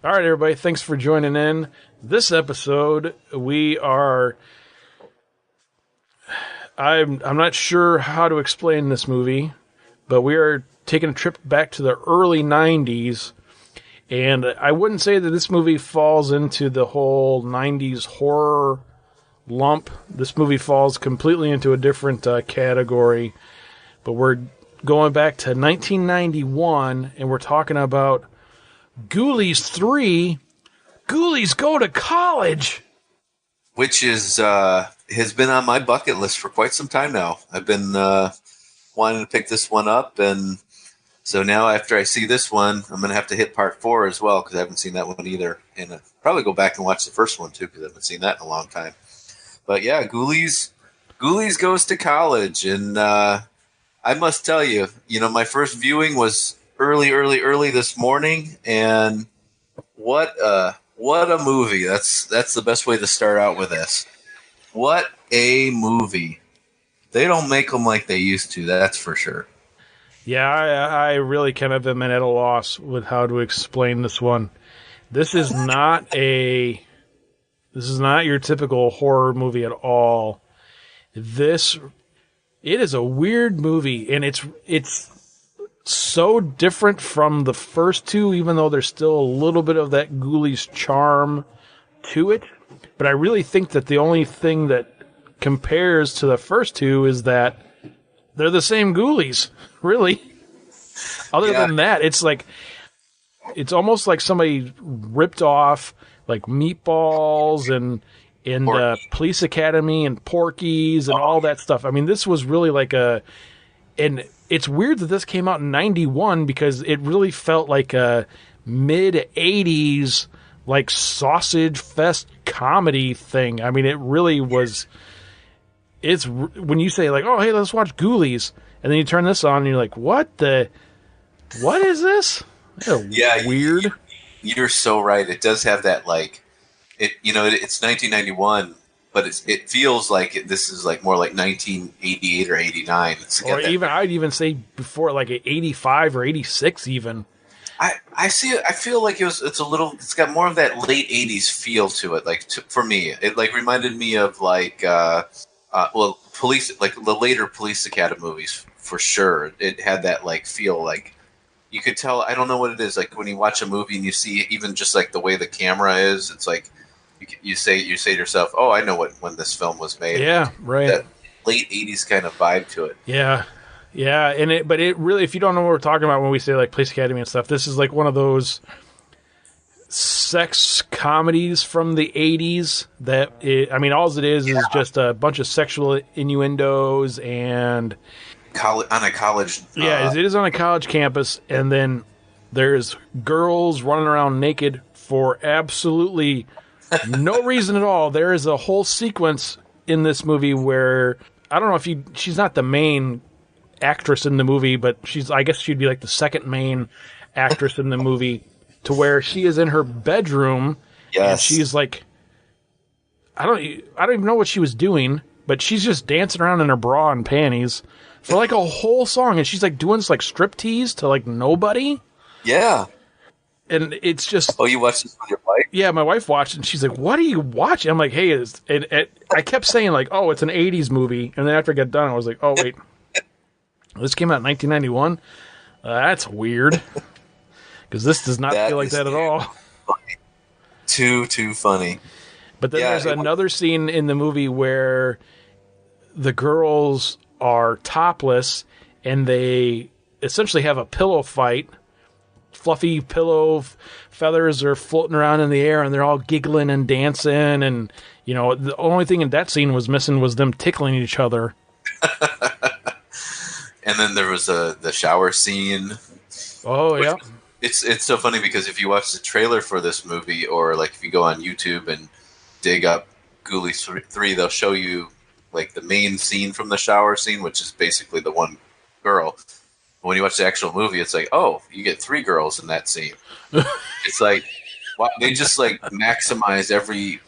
All right, everybody, thanks for joining in. This episode, I'm not sure how to explain this movie, but we are taking a trip back to the early 90s. And I wouldn't say that this movie falls into the whole 90s horror lump. This movie falls completely into a different category. But we're going back to 1991, and we're talking about Ghoulies 3. Ghoulies Go to College! Which is has been on my bucket list for quite some time now. I've been wanting to pick this one up, and so now after I see this one, I'm going to have to hit part 4 as well because I haven't seen that one either, and probably go back and watch the first one too because I haven't seen that in a long time. But yeah, Ghoulies goes to college, and I must tell you, my first viewing was early this morning, and what a movie! That's the best way to start out with this. What a movie! They don't make them like they used to. That's for sure. Yeah, I really kind of am at a loss with how to explain this one. This is not your typical horror movie at all. It is a weird movie, and it's so different from the first two, even though there's still a little bit of that Ghoulies charm to it. But I really think that the only thing that compares to the first two is that they're the same Ghoulies, really. Other than that, it's almost like somebody ripped off like Meatballs and Police Academy and Porky's and all that stuff. I mean, this was really and it's weird that this came out in 91 because it really felt like a mid 80s like sausage fest comedy thing. I mean, it really was. It's when you say like, "Oh, hey, let's watch Ghoulies," and then you turn this on and you're like, "What is this?" Yeah, weird. You're so right. It does have that it's 1991, but it feels like this is like more like 1988 or 89. Or even I'd even say before like 85 or 86 even. I see it. I feel like it's got more of that late 80s feel to it. For me, it like reminded me of police, like the later Police Academy movies for sure. It had that like feel, like you could tell. I don't know what it is. Like when you watch a movie and you see even just like the way the camera is, it's like you say to yourself, "Oh, I know when this film was made." Yeah, right. That late 80s kind of vibe to it. Yeah. Yeah, but it really, if you don't know what we're talking about when we say like Police Academy and stuff, this is like one of those sex comedies from the 80s that all it is just a bunch of sexual innuendos and on a college. Yeah, it is on a college campus, and then there's girls running around naked for absolutely no reason at all. There is a whole sequence in this movie where I don't know if she's not the main actress in the movie, but I guess she'd be like the second main actress in the movie, to where she is in her bedroom. Yes. And she's like, I don't even know what she was doing, but she's just dancing around in her bra and panties for like a whole song, and she's like doing this like striptease to like nobody. Yeah. And it's just... Oh, you watched this with your wife? Yeah, my wife watched it, and she's like, "What are you watching?" I'm like, "Hey," I kept saying like, "Oh, it's an 80s movie," and then after I got done, I was like, "Oh, wait. This came out in 1991? That's weird." Because this does not feel like that at all. Funny. Too funny. But then there's another scene in the movie where the girls are topless and they essentially have a pillow fight. Fluffy pillow feathers are floating around in the air, and they're all giggling and dancing. And, the only thing in that scene was missing was them tickling each other. And then there was the shower scene. Oh, yeah. It's so funny because if you watch the trailer for this movie, or like if you go on YouTube and dig up Ghoulies 3, they'll show you like the main scene from the shower scene, which is basically the one girl. But when you watch the actual movie, it's like, oh, you get 3 girls in that scene. It's like, wow, they just like maximize every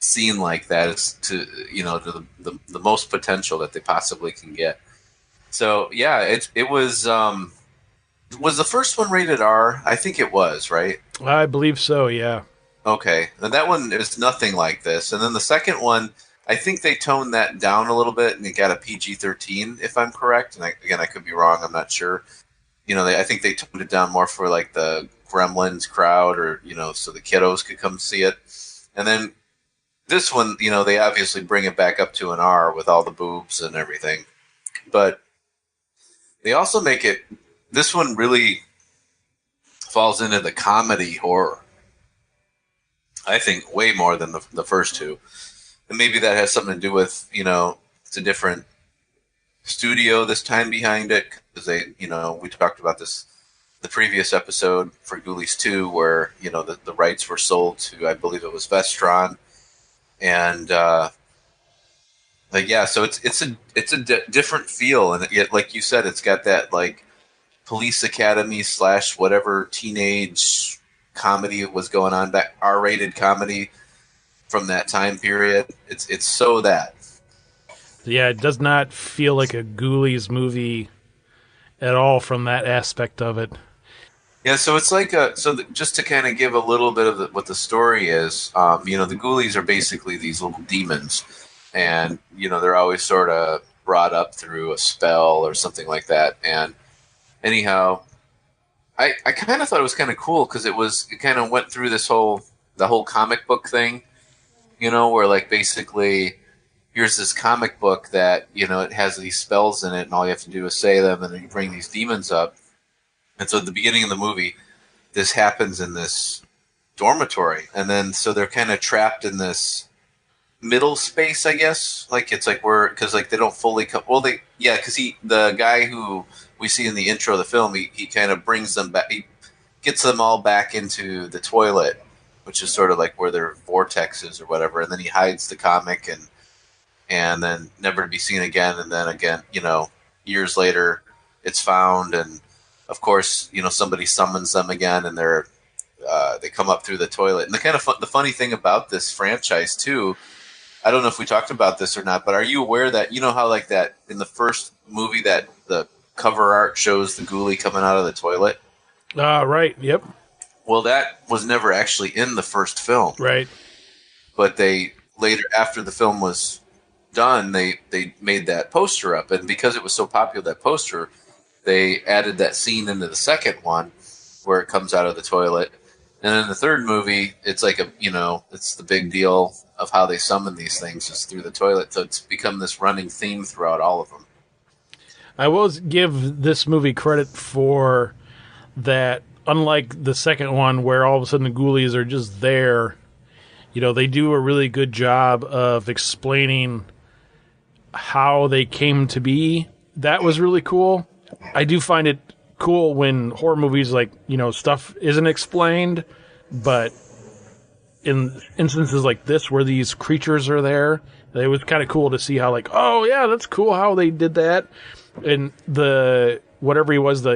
scene like that is to the most potential that they possibly can get. So yeah, it was Was the first one rated R? I think it was, right? I believe so. Yeah. Okay, and that one is nothing like this. And then the second one, I think they toned that down a little bit, and it got a PG-13, if I'm correct. And again, I could be wrong. I'm not sure. I think they toned it down more for like the Gremlins crowd, or so the kiddos could come see it. And then this one, they obviously bring it back up to an R with all the boobs and everything. But they also make it. This one really falls into the comedy horror. I think way more than the first two. And maybe that has something to do with, it's a different studio this time behind it. Because we talked about this the previous episode for Ghoulies 2, where, the rights were sold to, I believe it was Vestron. And, yeah, so it's a different feel. And yet, like you said, it's got that, like, police academy / whatever teenage comedy was going on, back R-rated comedy from that time period. It's so that. Yeah, it does not feel like a Ghoulies movie at all from that aspect of it. Yeah, so it's like just to kind of give a little bit of what the story is. The Ghoulies are basically these little demons, and they're always sort of brought up through a spell or something like that. And anyhow, I kind of thought it was kind of cool because it kind of went through the whole comic book thing, where like basically here's this comic book that it has these spells in it, and all you have to do is say them, and then you bring these demons up. And so at the beginning of the movie, this happens in this dormitory, and then so they're kind of trapped in this middle space, I guess. Like it's like because like they don't fully come. Well, because the guy who we see in the intro of the film, he kind of brings them back. He gets them all back into the toilet, which is sort of like where their vortex is or whatever. And then he hides the comic, and then never to be seen again. And then again, years later, it's found, and of course, somebody summons them again, and they come up through the toilet. And the funny thing about this franchise too, I don't know if we talked about this or not, but are you aware that how like that in the first movie that the cover art shows the ghoulie coming out of the toilet? Right. Yep. Well, that was never actually in the first film. Right. But they later, after the film was done, they made that poster up, and because it was so popular, that poster, they added that scene into the second one where it comes out of the toilet. And in the third movie, it's like it's the big deal of how they summon these things is through the toilet. So it's become this running theme throughout all of them. I will give this movie credit for that. Unlike the second one, where all of a sudden the ghoulies are just there, they do a really good job of explaining how they came to be. That was really cool. I do find it cool when horror movies, like, stuff isn't explained, but in instances like this where these creatures are there, it was kind of cool to see how, like, oh yeah, that's cool how they did that. And whatever he was,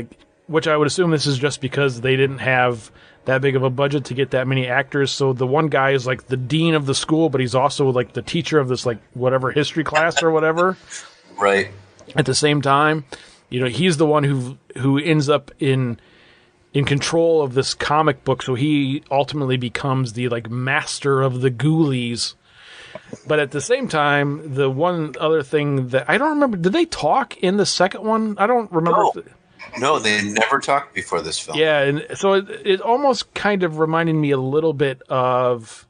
which I would assume this is just because they didn't have that big of a budget to get that many actors. So the one guy is like the dean of the school, but he's also like the teacher of this, like, whatever history class or whatever. Right. At the same time, he's the one who ends up in control of this comic book, so he ultimately becomes the, like, master of the ghoulies. But at the same time, the one other thing that I don't remember, did they talk in the second one? I don't remember. No, they never talked before this film. Yeah, and so it almost kind of reminded me a little bit of,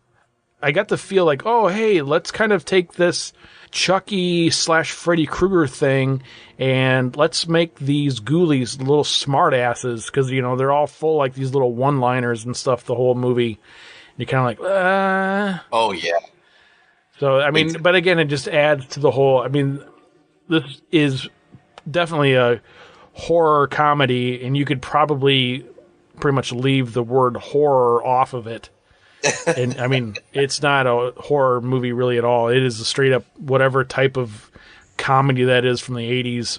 I got the feel like, oh, hey, let's kind of take this Chucky / Freddy Krueger thing, and let's make these ghoulies little smartasses, because they're all full like these little one-liners and stuff the whole movie. And you're kind of like, oh yeah. So I mean, but again, it just adds to the whole. I mean, this is definitely a horror comedy, and you could probably pretty much leave the word horror off of it. And I mean, it's not a horror movie really at all. It is a straight up whatever type of comedy that is from the 80s.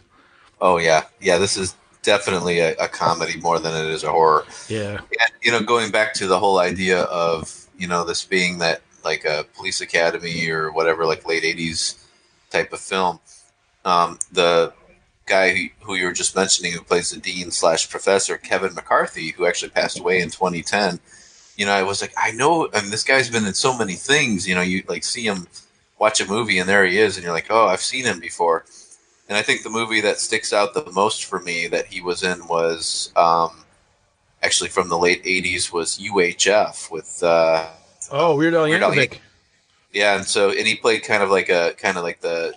Oh yeah. Yeah, this is definitely a comedy more than it is a horror. Yeah. And, going back to the whole idea of, this being that, like, a police academy or whatever, like late 80s type of film. The guy who you were just mentioning, who plays the dean slash professor, Kevin McCarthy, who actually passed away in 2010. I was like, I know, and this guy's been in so many things. You like see him watch a movie, and there he is, and you're like, oh, I've seen him before. And I think the movie that sticks out the most for me that he was in was actually from the late '80s was UHF with Weird Al Weird Al Yankovic. Yeah, and he played kind of like the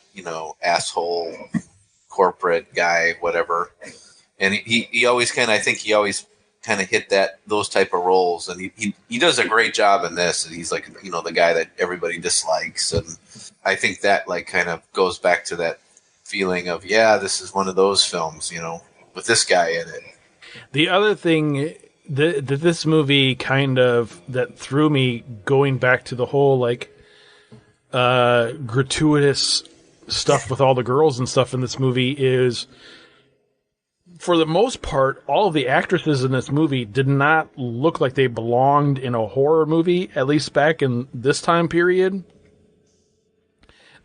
asshole corporate guy, whatever. And he always I think he always kind of hit those type of roles, and he does a great job in this. And he's like the guy that everybody dislikes, and I think that like kind of goes back to that feeling of this is one of those films, with this guy in it. The other thing that this movie kind of that threw me going back to the whole like gratuitous stuff with all the girls and stuff in this movie is, for the most part, all of the actresses in this movie did not look like they belonged in a horror movie, at least back in this time period.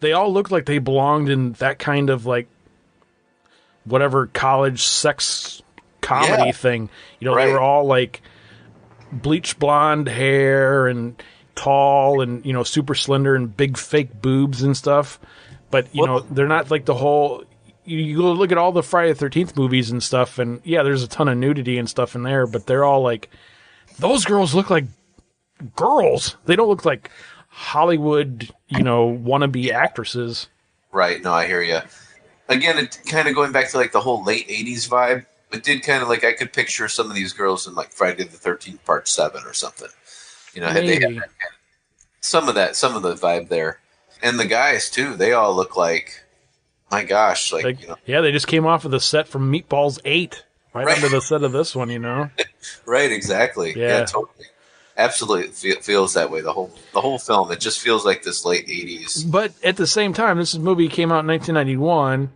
They all looked like they belonged in that kind of like whatever college sex comedy thing. Right. They were all like bleach blonde hair and tall and super slender and big fake boobs and stuff, but they're not like the whole. You go look at all the Friday the 13th movies and stuff, and there's a ton of nudity and stuff in there, but they're all like, those girls look like girls. They don't look like Hollywood wannabe actresses. Right. No, I hear you. Again, it kind of going back to like the whole late '80s vibe. It did kind of like, I could picture some of these girls in like Friday the 13th Part 7 or something. Had they had some of the vibe there. And the guys too, they all look like, my gosh, they just came off of the set from Meatballs 8 right under the set of this one, Right, exactly. Yeah, totally. Absolutely feels that way. The whole film, it just feels like this late '80s. But at the same time, this movie came out in 1991,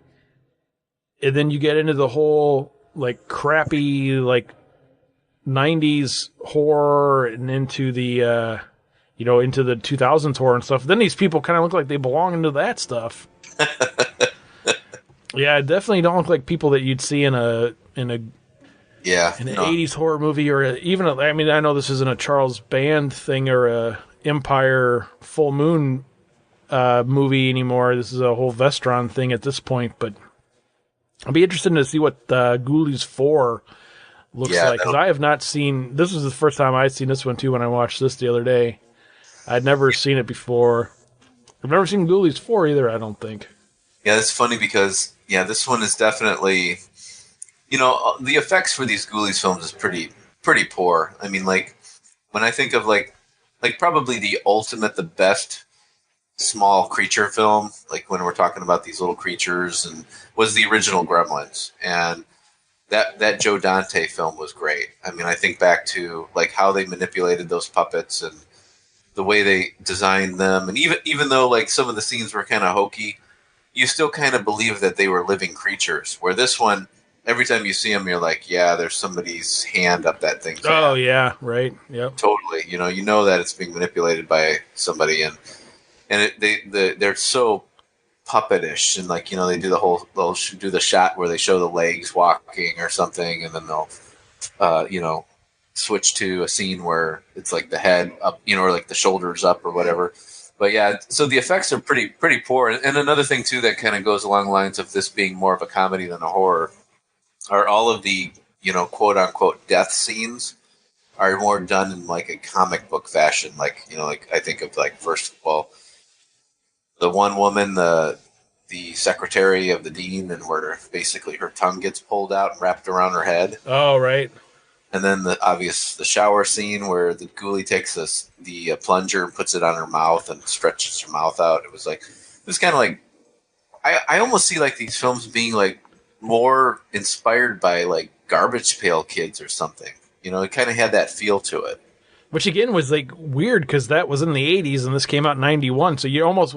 and then you get into the whole like crappy like '90s horror and into the into the 2000s horror and stuff. Then these people kind of look like they belong into that stuff. Yeah, definitely don't look like people that you'd see in an 80s horror movie, or I know this isn't a Charles Band thing or a Empire Full Moon movie anymore. This is a whole Vestron thing at this point, but I'll be interested to see what Ghoulies 4 looks like, because I have not seen. This was the first time I'd seen this one too when I watched this the other day. I'd never seen it before. I've never seen Ghoulies 4 either, I don't think. Yeah, it's funny because this one is definitely, the effects for these Ghoulies films is pretty poor. I mean, like when I think of like probably the best small creature film, like when we're talking about these little creatures, and was the original Gremlins, and that Joe Dante film was great. I mean, I think back to like how they manipulated those puppets and the way they designed them, and even though like some of the scenes were kind of hokey, you still kind of believe that they were living creatures. Where this one, every time you see them, you're like, there's somebody's hand up that thing. Oh yeah, right, yep, totally. You know that it's being manipulated by somebody, and they're so puppetish, and like they do they'll do the shot where they show the legs walking or something, and then they'll switch to a scene where it's like the head up, or like the shoulders up or whatever. But so the effects are pretty poor. And another thing too that kind of goes along the lines of this being more of a comedy than a horror are all of the quote unquote death scenes are more done in like a comic book fashion. Like like I think of like, first of all, the one woman, the secretary of the dean, and where basically her tongue gets pulled out and wrapped around her head. Oh, right. And then the shower scene where the ghoulie takes the plunger and puts it on her mouth and stretches her mouth out. It was kind of like, I almost see like these films being like more inspired by like Garbage Pail Kids or something. It kind of had that feel to it. Which again was like weird because that was in the 80s and this came out in 91. So you almost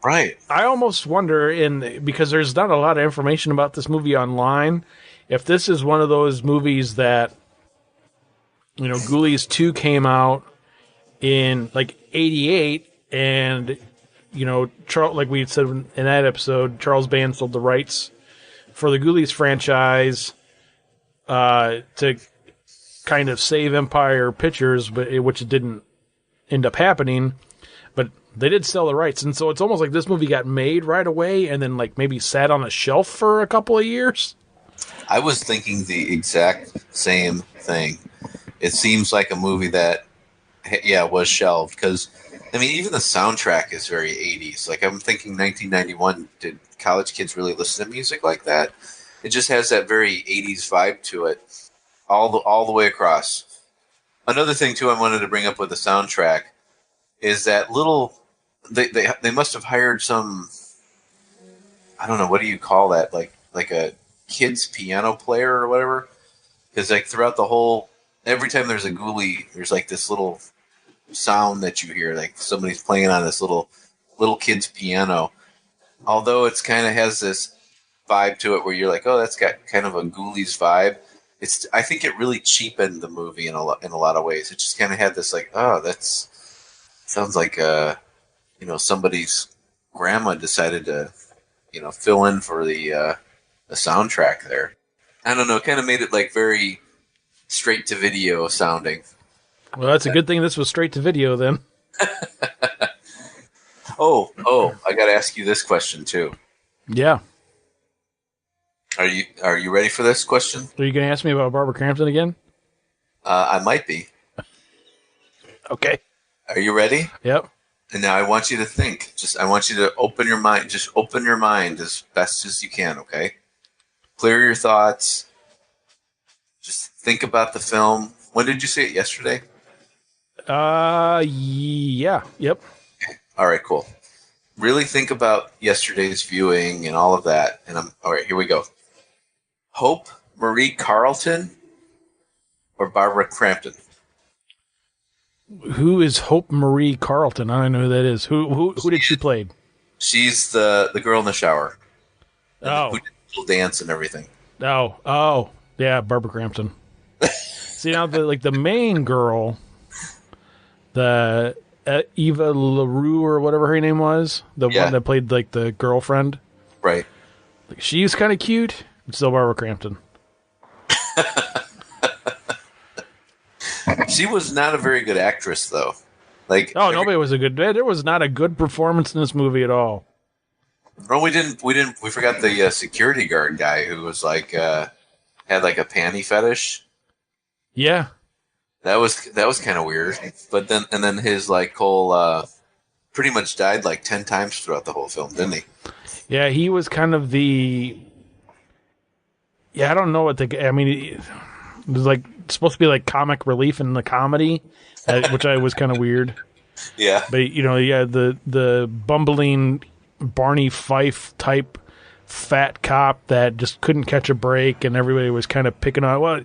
right. I almost wonder because there's not a lot of information about this movie online, if this is one of those movies that Ghoulies 2 came out in like 88, and Charles, like we had said in that episode, Charles Band sold the rights for the Ghoulies franchise to kind of save Empire Pictures, which it didn't end up happening. But they did sell the rights, and so it's almost like this movie got made right away, and then like maybe sat on a shelf for a couple of years. I was thinking the exact same thing. It seems like a movie that, yeah, was shelved because, I mean, even the soundtrack is very 80s. Like, I'm thinking 1991, did college kids really listen to music like that? It just has that very 80s vibe to it all the way across. Another thing, too, I wanted to bring up with the soundtrack is that little, they must have hired some, I don't know, what do you call that? Like a kid's piano player or whatever? Because, like, throughout the whole, every time there's a ghoulie, there's like this little sound that you hear, like somebody's playing on this little kid's piano. Although it's kind of has this vibe to it where you're like, oh, that's got kind of a Ghoulies vibe. I think it really cheapened the movie in a lot of ways. It just kind of had this like, oh, that's sounds like somebody's grandma decided to fill in for the soundtrack there. I don't know, it kind of made it like very straight to video sounding. Well, that's a good thing this was straight to video then. Oh, I got to ask you this question too. Yeah. Are you ready for this question? Are you going to ask me about Barbara Crampton again? I might be. Okay. Are you ready? Yep. And now I want you to think. I want you to open your mind. Just open your mind as best as you can, okay? Clear your thoughts. Just think about the film. When did you see it? Yesterday? Yeah. Yep. All right, cool. Really think about yesterday's viewing and all of that. And all right, here we go. Hope Marie Carlton or Barbara Crampton? Who is Hope Marie Carlton? I don't know who that is. Who did she play? She's the girl in the shower. Oh. Who did the little dance and everything. Oh. Yeah, Barbara Crampton. See, now the main girl, the Eva LaRue or whatever her name was, the one that played like the girlfriend. Right. Like, she's kind of cute. It's still Barbara Crampton. She was not a very good actress, though. Like, nobody was a good. There was not a good performance in this movie at all. No, we didn't. We forgot the security guard guy who was like had like a panty fetish. Yeah, that was kind of weird. But then his like whole pretty much died like 10 times throughout the whole film, didn't he? Yeah, he was kind of the. Yeah, I don't know what I mean, it was like supposed to be like comic relief in the comedy, which I was kind of weird. Yeah, but the bumbling Barney Fife type fat cop that just couldn't catch a break, and everybody was kind of picking on. Well,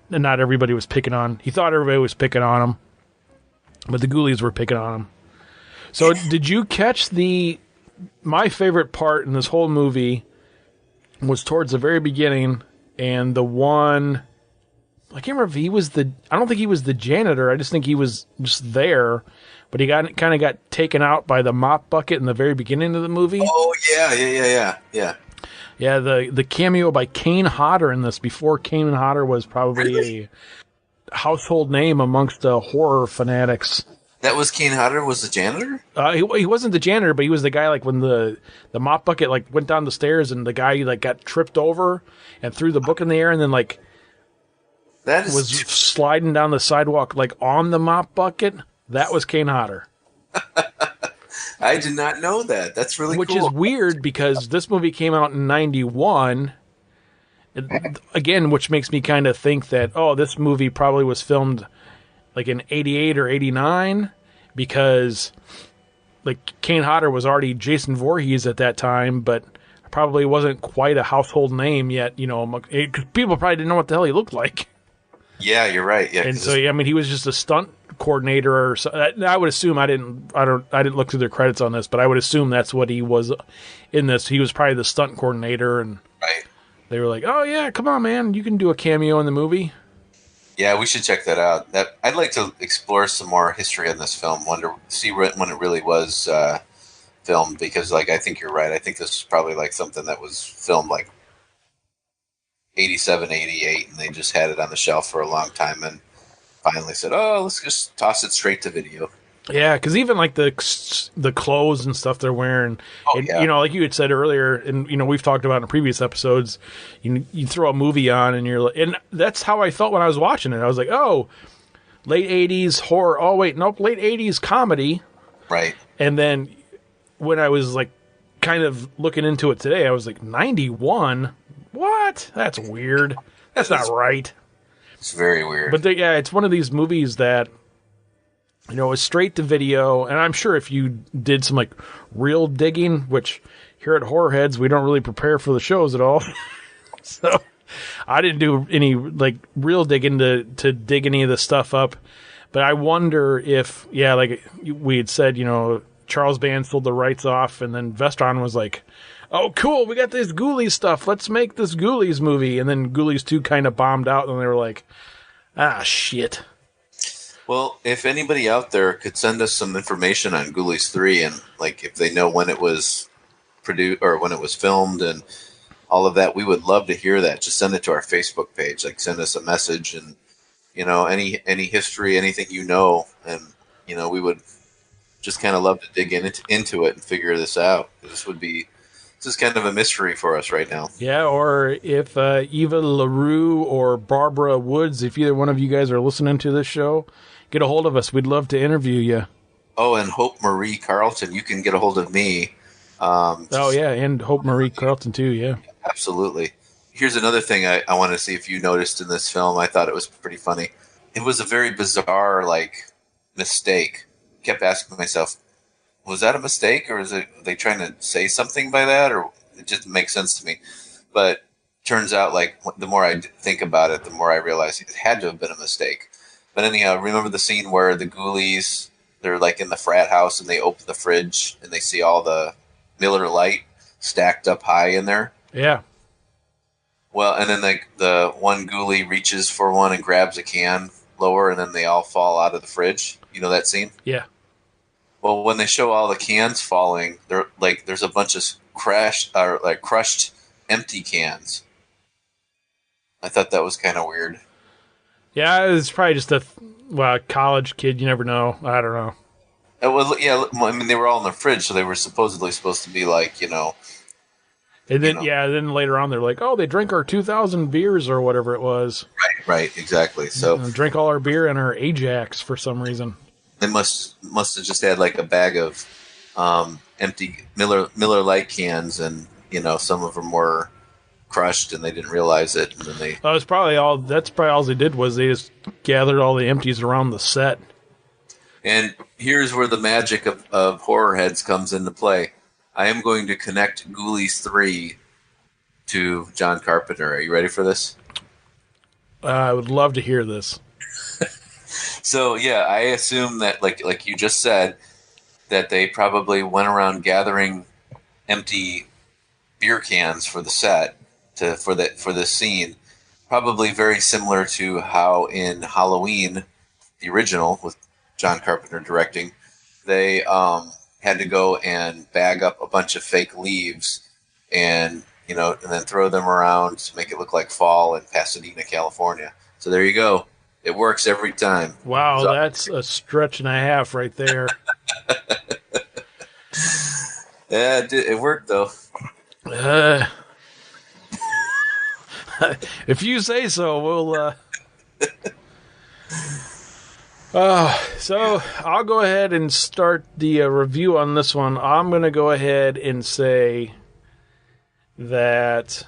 not everybody was picking on. He thought everybody was picking on him, but the Ghoulies were picking on him. So, did you catch my favorite part in this whole movie was towards the very beginning, and the one, I can't remember if he was I don't think he was the janitor. I just think he was just there, but he kind of got taken out by the mop bucket in the very beginning of the movie. Oh yeah. Yeah, the cameo by Kane Hodder in this, before Kane Hodder was probably a household name amongst horror fanatics. That was Kane Hodder was the janitor? He wasn't the janitor, but he was the guy like when the mop bucket like went down the stairs and the guy like got tripped over and threw the book in the air and then like was sliding down the sidewalk like on the mop bucket. That was Kane Hodder. I did not know that. That's really cool. Which is weird because this movie came out in 91. Again, which makes me kind of think that, this movie probably was filmed like in 88 or 89 because like Kane Hodder was already Jason Voorhees at that time, but probably wasn't quite a household name yet, because people probably didn't know what the hell he looked like. Yeah, you're right. Yeah, and so I mean, he was just a stunt coordinator or so. I would assume I didn't look through their credits on this, but I would assume that's what he was in this. He was probably the stunt coordinator, and right. They were like, "Oh yeah, come on, man, you can do a cameo in the movie." Yeah, we should check that out. I'd like to explore some more history on this film. See when it really was filmed, because like I think you're right. I think this is probably like something that was filmed like 87, 88, and they just had it on the shelf for a long time and finally said, oh, let's just toss it straight to video. Yeah, because even like the clothes and stuff they're wearing, Yeah. like you had said earlier, and we've talked about in previous episodes, you throw a movie on and that's how I felt when I was watching it. I was like, oh, late 80s horror. Oh wait, nope, late 80s comedy. Right. And then when I was like kind of looking into it today, I was like, 91? What? That's weird. That's not right. It's very weird. But it's one of these movies that is straight to video, and I'm sure if you did some like real digging, which here at Horror Heads we don't really prepare for the shows at all, so I didn't do any like real digging to dig any of the stuff up. But I wonder if, like we had said, Charles Band sold the rights off, and then Vestron was like, "Oh, cool, we got this Ghoulies stuff. Let's make this Ghoulies movie." And then Ghoulies 2 kind of bombed out, and they were like, "Ah, shit." Well, if anybody out there could send us some information on Ghoulies 3 and like if they know when it was produced or when it was filmed and all of that, we would love to hear that. Just send it to our Facebook page. Like send us a message and any history, anything and we would just kind of love to dig into it and figure this out. This is kind of a mystery for us right now. Yeah, or if Eva LaRue or Barbara Woods, if either one of you guys are listening to this show, get a hold of us. We'd love to interview you. Oh, and Hope Marie Carlton, you can get a hold of me. And Hope Marie Carlton too, yeah. Absolutely. Here's another thing I want to see if you noticed in this film. I thought it was pretty funny. It was a very bizarre, mistake. Kept asking myself, was that a mistake, or are they trying to say something by that, or it just makes sense to me? But turns out, the more I think about it, the more I realize it had to have been a mistake. But anyhow, remember the scene where the Ghoulies, they're in the frat house and they open the fridge and they see all the Miller Lite stacked up high in there? Yeah. Well, and then the one Ghoulie reaches for one and grabs a can lower, and then they all fall out of the fridge. You know that scene? Yeah. Well, when they show all the cans falling, there's a bunch of crushed empty cans. I thought that was kind of weird. Yeah, it's probably just a college kid. You never know. I don't know. I mean, they were all in the fridge, so they were supposed to be And then then later on they're like, oh, they drank our 2,000 beers or whatever it was. Right, exactly. So drink all our beer and our Ajax for some reason. They must have just had a bag of empty Miller Lite cans, and some of them were crushed and they didn't realize it, and then they. That's probably all they did was they just gathered all the empties around the set. And here's where the magic of Horror Heads comes into play. I am going to connect Ghoulies 3 to John Carpenter. Are you ready for this? I would love to hear this. So, yeah, I assume that, like you just said, that they probably went around gathering empty beer cans for the set for this scene. Probably very similar to how in Halloween, the original with John Carpenter directing, they had to go and bag up a bunch of fake leaves and then throw them around to make it look like fall in Pasadena, California. So there you go. It works every time. Wow, that's a stretch and a half right there. Yeah, it worked, though. If you say so, we'll... So I'll go ahead and start the review on this one. I'm going to go ahead and say that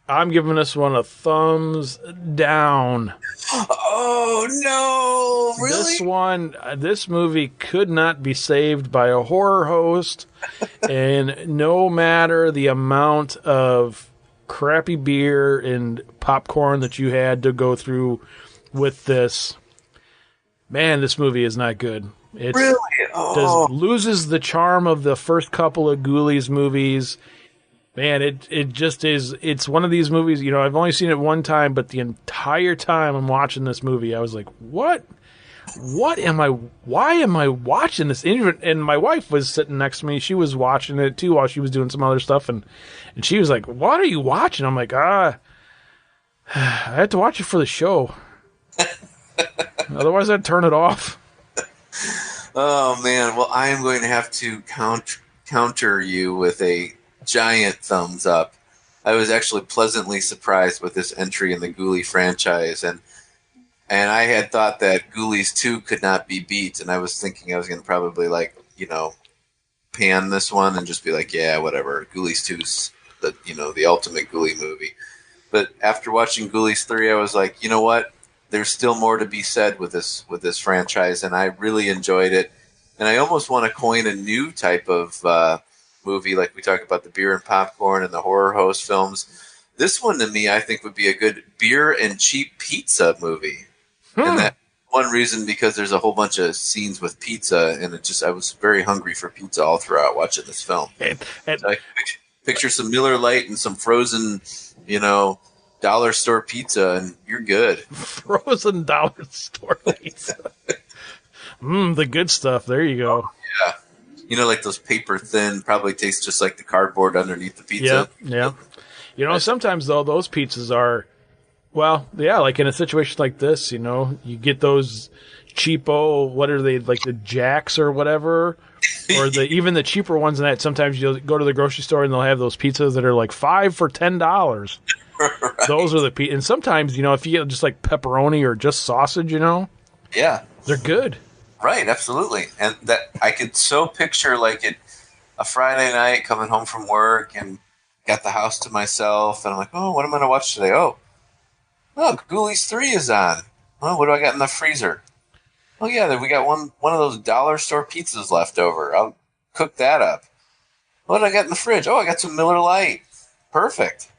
I'm giving this one a thumbs down. Oh, no! Really? This movie could not be saved by a horror host, and no matter the amount of crappy beer and popcorn that you had to go through with this, man, this movie is not good. It really loses the charm of the first couple of Ghoulies movies. Man, it just is. It's one of these movies, I've only seen it one time, but the entire time I'm watching this movie, I was like, why am I watching this? And my wife was sitting next to me. She was watching it too while she was doing some other stuff. And she was like, what are you watching? I'm like, I had to watch it for the show. Otherwise, I'd turn it off. Oh man, well I am going to have to counter you with a giant thumbs up. I was actually pleasantly surprised with this entry in the Ghoulie franchise, and I had thought that Ghoulies 2 could not be beat, and I was thinking I was going to probably pan this one and just be like, yeah, whatever. Ghoulies 2's the ultimate Ghoulie movie. But after watching Ghoulies 3, I was like, you know what? There's still more to be said with this franchise, and I really enjoyed it. And I almost want to coin a new type of movie, like we talk about the beer and popcorn and the horror host films. This one to me, I think, would be a good beer and cheap pizza movie. And Hmm. that one reason because there's a whole bunch of scenes with pizza, and I was very hungry for pizza all throughout watching this film. And So I picture some Miller Lite and some frozen, dollar store pizza, and you're good. frozen dollar store pizza. The good stuff. There you go. Yeah. Like those paper thin, probably tastes just like the cardboard underneath the Yeah, pizza. yeah. Sometimes though those pizzas are, well, yeah, like in a situation like this, you get those cheapo, what are they, like the Jacks or whatever, or even the cheaper ones than that. Sometimes you'll go to the grocery store and they'll have those pizzas that are like 5 for $10. Right. Those are and sometimes, if you get just like pepperoni or just sausage, Yeah. they're good. Right, absolutely. And that I could so picture like a Friday night coming home from work and got the house to myself, and I'm like, oh, what am I going to watch today? Oh, Ghoulies 3 is on. Oh, what do I got in the freezer? Oh yeah, we got one of those dollar store pizzas left over. I'll cook that up. What did I got in the fridge? Oh, I got some Miller Lite. Perfect.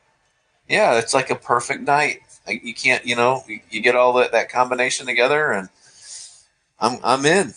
Yeah, it's like a perfect night. Like, you can't, you get all that combination together, and I'm in.